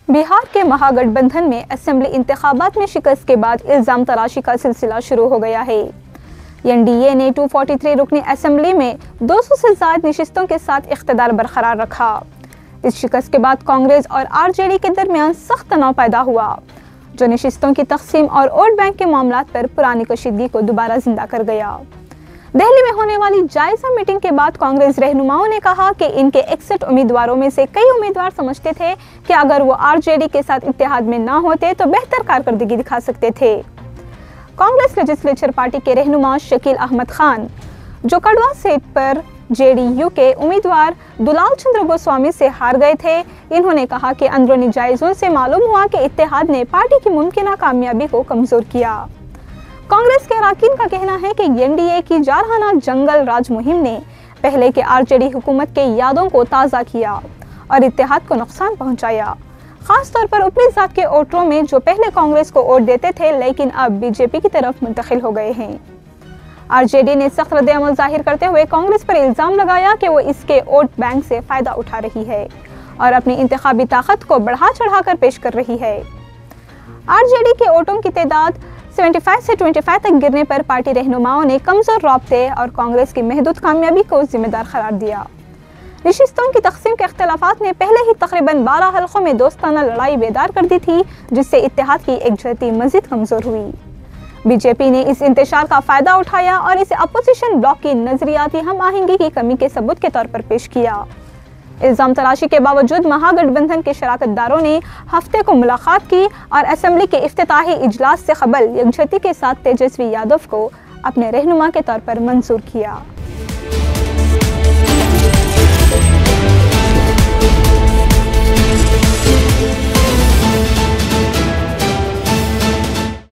बिहार के महागठबंधन में असेंबली इंतखाबात में शिकस्त के बाद इल्जाम तराशी का सिलसिला शुरू हो गया है। एनडीए ने 243 रुकनी असेंबली में 200 से ज्यादा नशिस्तों के साथ इख्तिदार बरकरार रखा। इस शिकस्त के बाद कांग्रेस और आरजेडी के दरमियान सख्त तनाव पैदा हुआ, जो नशिस्तों की तकसीम और वोट बैंक के मामलों पर पुरानी कशीदगी को दोबारा जिंदा कर गया। दिल्ली में होने वाली जायजा मीटिंग के बाद कांग्रेस रहनुमाओं ने कहा कि इनके 61 उम्मीदवारों में से कई उम्मीदवार समझते थे कि अगर वो आरजेडी के साथ इत्तेहाद में ना होते तो बेहतर कारकर्दगी दिखा सकते थे। कांग्रेस लेजिस्लेचर पार्टी के रहनुमा शकील अहमद खान, जो कड़वा सीट पर जेडीयू के उम्मीदवार दुलाल चंद्र गोस्वामी से हार गए थे, इन्होंने कहा कि अंदरूनी जायजों से मालूम हुआ कि इत्तेहाद ने पार्टी की मुमकिन कामयाबी को कमजोर किया। कांग्रेस के अरकान का कहना है कि एनडीए की जारहाना जंगल राज मुहिम ने पहले के आरजेडी हुकूमत के यादों को ताज़ा किया और इत्तेहाद को नुकसान पहुंचाया, खास तौर पर ऊपरी जात के वोटरों में जो पहले कांग्रेस को वोट देते थे लेकिन अब बीजेपी की तरफ मुंतकिल हो गए हैं। आरजेडी ने सख्त रद्द-ए-अमल जाहिर करते हुए कांग्रेस पर इल्जाम लगाया कि वो इसके वोट बैंक से फायदा उठा रही है और अपनी इंतखाबी ताकत को बढ़ा चढ़ाकर पेश कर रही है। आरजेडी के वोटों की तादाद 75 से 25 तक गिरने पर पार्टी रहनुमाओं ने कमजोर राब्ते और कांग्रेस की महदूद कामयाबी को जिम्मेदार करार दिया। नशिस्तों की तकसीम के अख्तिलाफात ने पहले ही तकरीबन 12 हल्कों में दोस्ताना लड़ाई बेदार कर दी थी, जिससे इत्तेहाद की एकजुहती मजीद कमजोर हुई। बीजेपी ने इस इंतशार का फायदा उठाया और इसे अपोजिशन ब्लॉक की नजरियाती हम आहंगी की कमी के सबूत के तौर पर पेश किया। इल्जाम तराशी के बावजूद महागठबंधन के शराकतदारों ने हफ्ते को मुलाकात की और असेंबली के इफ्तिताही इजलास से कबल यकजहती के साथ तेजस्वी यादव को अपने रहनुमा के तौर पर मंजूर किया।